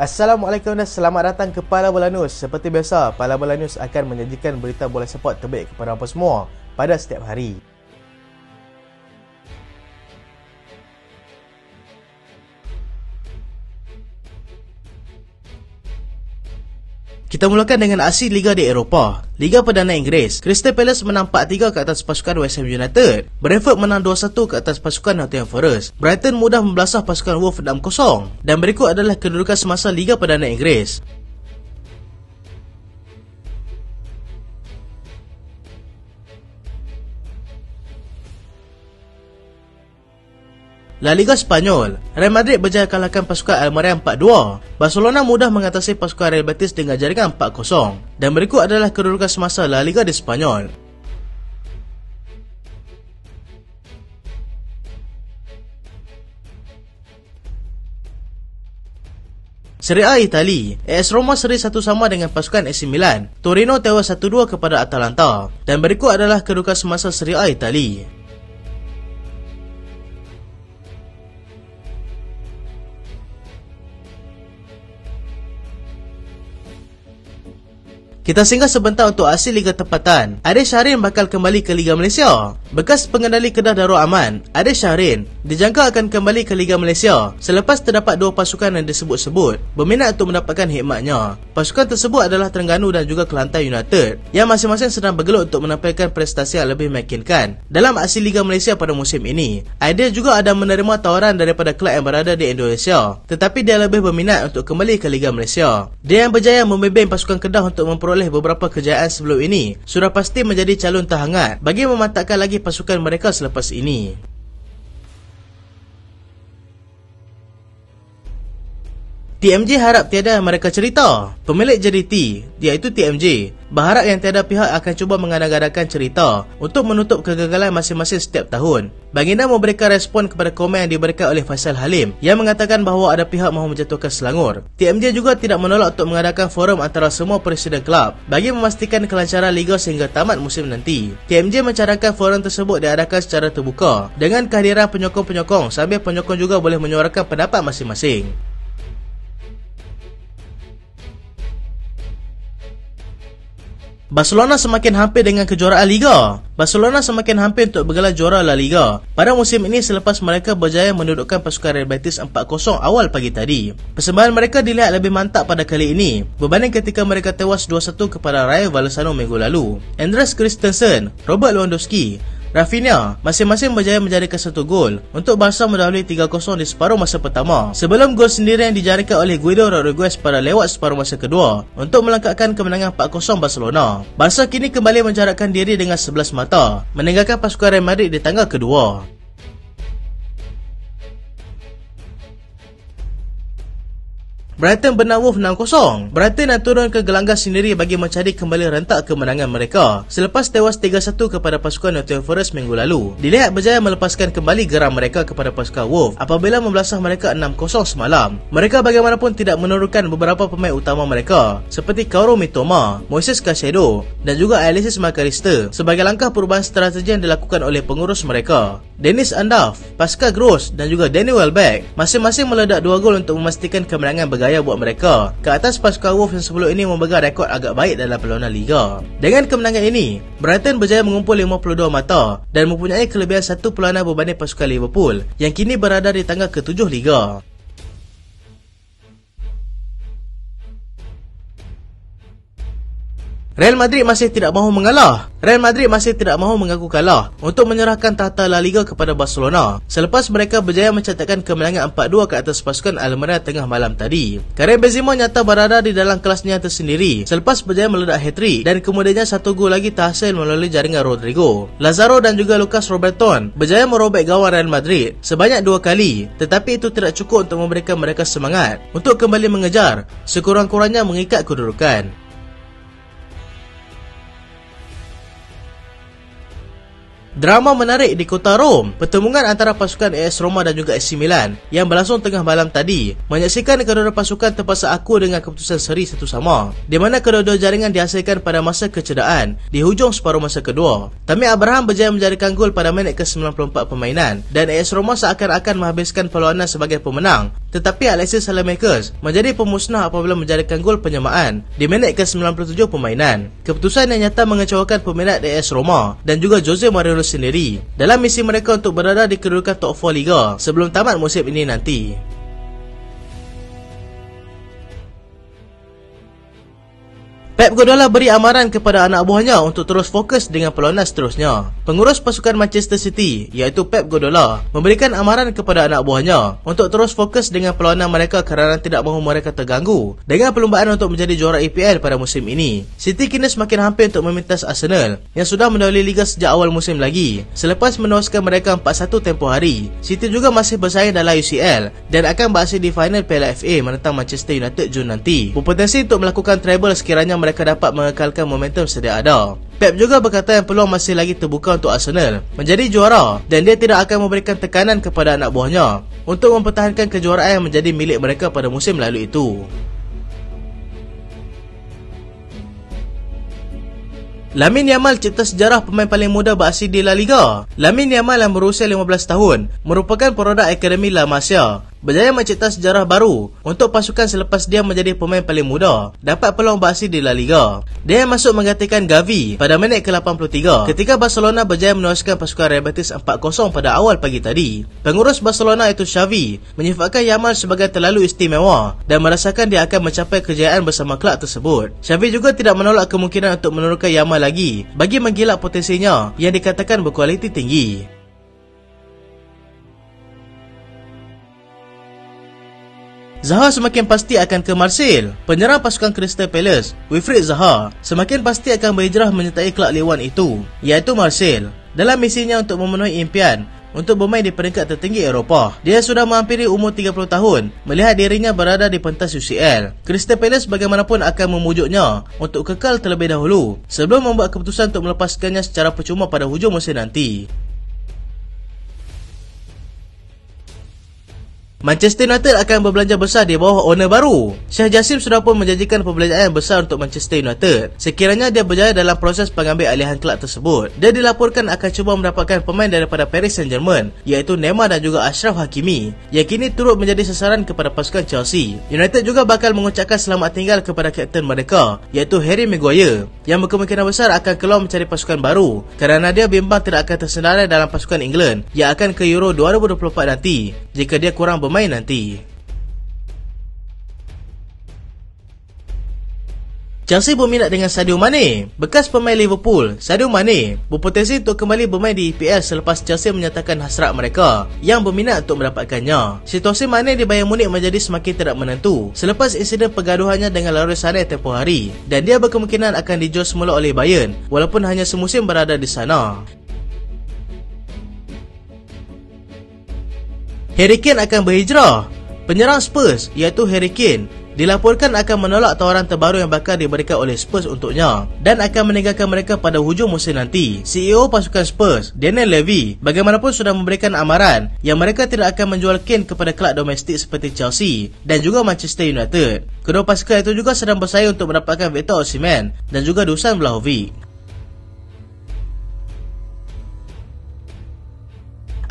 Assalamualaikum dan selamat datang ke Pala Bola News. Seperti biasa, Pala Bola News akan menyajikan berita bola sepak terbaik kepada anda semua pada setiap hari. Kita mulakan dengan aksi Liga di Eropah. Liga Perdana Inggeris, Crystal Palace menang 4-3 ke atas pasukan West Ham United. Brentford menang 2-1 ke atas pasukan Nottingham Forest. Brighton mudah membelasah pasukan Wolves 6-0. Dan berikut adalah kedudukan semasa Liga Perdana Inggeris. La Liga Spanyol, Real Madrid berjaya kalahkan pasukan Almeria 4-2. Barcelona mudah mengatasi pasukan Real Betis dengan jaringan 4-0. Dan berikut adalah kedudukan semasa La Liga di Spanyol. Serie A Itali, AS Roma seri 1 sama dengan pasukan AC Milan. Torino tewas 1-2 kepada Atalanta. Dan berikut adalah kedudukan semasa Serie A Itali. Kita singgah sebentar untuk hasil Liga Tempatan. Ade Shahrin bakal kembali ke Liga Malaysia. Bekas pengendali Kedah Darul Aman, Ade Shahrin, dijangka akan kembali ke Liga Malaysia selepas terdapat dua pasukan yang disebut-sebut berminat untuk mendapatkan khidmatnya. Pasukan tersebut adalah Terengganu dan juga Kelantan United, yang masing-masing sedang bergelut untuk menampilkan prestasi yang lebih meyakinkan dalam hasil Liga Malaysia pada musim ini. Ade juga ada menerima tawaran daripada kelab yang berada di Indonesia, tetapi dia lebih berminat untuk kembali ke Liga Malaysia. Dia yang berjaya membimbing pasukan Kedah untuk memperoleh beberapa kejayaan sebelum ini sudah pasti menjadi calon terhangat bagi memantapkan lagi pasukan mereka selepas ini. TMJ harap tiada yang mereka cerita. Pemilik JDT, iaitu TMJ, berharap yang tiada pihak akan cuba mengada-gadakan cerita untuk menutup kegagalan masing-masing setiap tahun. Baginda memberikan respon kepada komen yang diberikan oleh Faisal Halim yang mengatakan bahawa ada pihak mahu menjatuhkan Selangor. TMJ juga tidak menolak untuk mengadakan forum antara semua presiden kelab bagi memastikan kelancaran Liga sehingga tamat musim nanti. TMJ mencarankan forum tersebut diadakan secara terbuka dengan kehadiran penyokong-penyokong sambil penyokong juga boleh menyuarakan pendapat masing-masing. Barcelona semakin hampir dengan kejuaraan Liga. Barcelona semakin hampir untuk bergelar juara La Liga pada musim ini selepas mereka berjaya mendudukkan pasukan Real Betis 4-0 awal pagi tadi. Persembahan mereka dilihat lebih mantap pada kali ini berbanding ketika mereka tewas 2-1 kepada Rayo Vallecano minggu lalu. Andreas Christensen, Robert Lewandowski, Rafinha masing-masing berjaya menjadikan satu gol untuk Barca mendahului 3-0 di separuh masa pertama sebelum gol sendiri yang dijaringkan oleh Guido Rodriguez pada lewat separuh masa kedua untuk melengkapkan kemenangan 4-0 Barcelona. Barca kini kembali menjarakkan diri dengan 11 mata, meninggalkan pasukan Real Madrid di tangga kedua. Brighton menang Wolves 6-0. Brighton yang turun ke gelanggang sendiri bagi mencari kembali rentak kemenangan mereka selepas tewas 3-1 kepada pasukan Nottingham Forest minggu lalu. Dilihat berjaya melepaskan kembali geram mereka kepada pasukan Wolves apabila membelasah mereka 6-0 semalam. Mereka bagaimanapun tidak menurunkan beberapa pemain utama mereka seperti Kaoru Mitoma, Moises Caicedo dan juga Alexis McAllister sebagai langkah perubahan strategi yang dilakukan oleh pengurus mereka. Dennis Undav, Pascal Gross dan juga Danny Welbeck masing-masing meledak 2 gol untuk memastikan kemenangan bergaya buat mereka ke atas pasukan Wolves yang sebelum ini memegang rekod agak baik dalam perlawanan Liga. Dengan kemenangan ini, Brighton berjaya mengumpul 52 mata dan mempunyai kelebihan 1 perlawanan berbanding pasukan Liverpool yang kini berada di tangga ke-7 Liga. Real Madrid masih tidak mahu mengalah. Real Madrid masih tidak mahu mengaku kalah untuk menyerahkan tahta La Liga kepada Barcelona selepas mereka berjaya mencatatkan kemenangan 4-2 ke atas pasukan Almeria tengah malam tadi. Karim Benzema nyata berada di dalam kelasnya tersendiri selepas berjaya meledak hat-trick dan kemudiannya 1 gol lagi terhasil melalui jaringan Rodrigo. Lazaro dan juga Lucas Robertson berjaya merobek gawang Real Madrid sebanyak 2 kali, tetapi itu tidak cukup untuk memberikan mereka semangat untuk kembali mengejar sekurang-kurangnya mengikat kedudukan. Drama menarik di kota Rom. Pertemuan antara pasukan AS Roma dan juga AC Milan yang berlangsung tengah malam tadi menyaksikan kedua-dua pasukan terpaksa aku dengan keputusan seri satu sama, di mana kedua-dua jaringan dihasilkan pada masa kecederaan di hujung separuh masa kedua. Tammy Abraham berjaya menjadikan gol pada minit ke-94 permainan dan AS Roma seakan-akan menghabiskan perlawanan sebagai pemenang, tetapi Alexis Saelemaekers menjadi pemusnah apabila menjadikan gol penyamaan di minit ke-97 permainan. Keputusan yang nyata mengecewakan peminat AS Roma dan juga Jose Mourinho sendiri dalam misi mereka untuk berada di kedudukan top 4 Liga sebelum tamat musim ini nanti. Pep Guardiola beri amaran kepada anak buahnya untuk terus fokus dengan perlawanan seterusnya. Pengurus pasukan Manchester City, iaitu Pep Guardiola, memberikan amaran kepada anak buahnya untuk terus fokus dengan perlawanan mereka kerana tidak mahu mereka terganggu dengan perlumbaan untuk menjadi juara EPL pada musim ini. City kini semakin hampir untuk memintas Arsenal yang sudah mendahului Liga sejak awal musim lagi selepas menewaskan mereka 4-1 tempoh hari. City juga masih bersaing dalam UCL dan akan beraksi di final Piala FA menentang Manchester United Jun nanti, berpotensi untuk melakukan treble sekiranya mereka dapat mengekalkan momentum sedia ada. Pep juga berkata yang peluang masih lagi terbuka untuk Arsenal menjadi juara dan dia tidak akan memberikan tekanan kepada anak buahnya untuk mempertahankan kejuaraan yang menjadi milik mereka pada musim lalu itu. Lamine Yamal cipta sejarah pemain paling muda beraksi di La Liga. Lamine Yamal yang berusia 15 tahun merupakan produk Akademi La Masia, berjaya mencipta sejarah baru untuk pasukan selepas dia menjadi pemain paling muda dapat peluang beraksi di La Liga. Dia masuk menggantikan Gavi pada minit ke-83 ketika Barcelona berjaya menewaskan pasukan Real Betis 4-0 pada awal pagi tadi. Pengurus Barcelona itu Xavi menyifatkan Yamal sebagai terlalu istimewa dan merasakan dia akan mencapai kejayaan bersama kelab tersebut. Xavi juga tidak menolak kemungkinan untuk menurunkan Yamal lagi bagi menggilak potensinya yang dikatakan berkualiti tinggi. Zaha semakin pasti akan ke Marseille. Penyerang pasukan Crystal Palace, Wilfried Zaha, semakin pasti akan berhijrah menyertai kelab Ligue 1 itu, iaitu Marseille, dalam misinya untuk memenuhi impian untuk bermain di peringkat tertinggi Eropah. Dia sudah menghampiri umur 30 tahun, melihat dirinya berada di pentas UCL. Crystal Palace bagaimanapun akan memujuknya untuk kekal terlebih dahulu sebelum membuat keputusan untuk melepaskannya secara percuma pada hujung musim nanti. Manchester United akan berbelanja besar di bawah owner baru. Sheikh Jassim sudah pun menjanjikan perbelanjaan yang besar untuk Manchester United sekiranya dia berjaya dalam proses pengambil alihan kelab tersebut. Dia dilaporkan akan cuba mendapatkan pemain daripada Paris Saint-Germain, iaitu Neymar dan juga Achraf Hakimi, yang kini turut menjadi sasaran kepada pasukan Chelsea. United juga bakal mengucapkan selamat tinggal kepada kapten mereka, iaitu Harry Maguire, yang berkemungkinan besar akan keluar mencari pasukan baru kerana dia bimbang tidak akan tersenarai dalam pasukan England yang akan ke Euro 2024 nanti jika dia kurang bermain nanti. Chelsea berminat dengan Sadio Mane. Bekas pemain Liverpool, Sadio Mane berpotensi untuk kembali bermain di EPL selepas Chelsea menyatakan hasrat mereka yang berminat untuk mendapatkannya. Situasi Mane di Bayern Munich menjadi semakin tidak menentu selepas insiden pergaduhannya dengan Leroy Sané tempoh hari, dan dia berkemungkinan akan dijual semula oleh Bayern walaupun hanya semusim berada di sana. Harry Kane akan berhijrah. Penyerang Spurs, iaitu Harry Kane, dilaporkan akan menolak tawaran terbaru yang bakal diberikan oleh Spurs untuknya dan akan meninggalkan mereka pada hujung musim nanti. CEO pasukan Spurs, Daniel Levy, bagaimanapun sudah memberikan amaran yang mereka tidak akan menjual Kane kepada kelab domestik seperti Chelsea dan juga Manchester United. Kedua pasukan itu juga sedang bersaing untuk mendapatkan Victor Osimhen dan juga Dusan Vlahovic.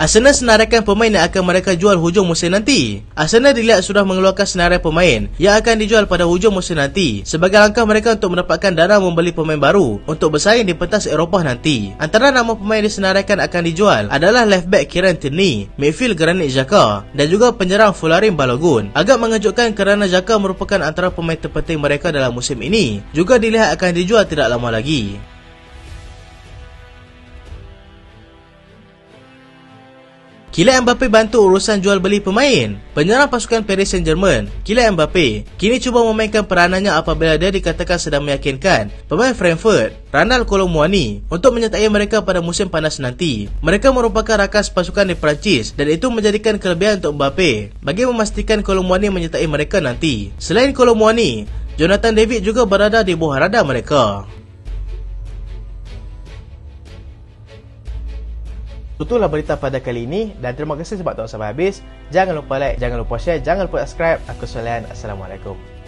Arsenal senaraikan pemain yang akan mereka jual hujung musim nanti. Arsenal dilihat sudah mengeluarkan senarai pemain yang akan dijual pada hujung musim nanti sebagai langkah mereka untuk mendapatkan dana membeli pemain baru untuk bersaing di pentas Eropah nanti. Antara nama pemain yang disenaraikan akan dijual adalah left back Kieran Tierney, midfield Granit Xhaka dan juga penyerang Folarin Balogun. Agak mengejutkan kerana Xhaka merupakan antara pemain terpenting mereka dalam musim ini. Juga dilihat akan dijual tidak lama lagi. Kylian Mbappe bantu urusan jual beli pemain. Penyerang pasukan Paris Saint-Germain, Kylian Mbappe, kini cuba memainkan peranannya apabila dia dikatakan sedang meyakinkan pemain Frankfurt, Ronald Colomwani, untuk menyertai mereka pada musim panas nanti. Mereka merupakan rakan pasukan di Perancis dan itu menjadikan kelebihan untuk Mbappe bagi memastikan Colomwani menyertai mereka nanti. Selain Colomwani, Jonathan David juga berada di bawah radar mereka. Itulah berita pada kali ini dan terima kasih sebab tonton sampai habis. Jangan lupa like, jangan lupa share, jangan lupa subscribe. Aku Solian. Assalamualaikum.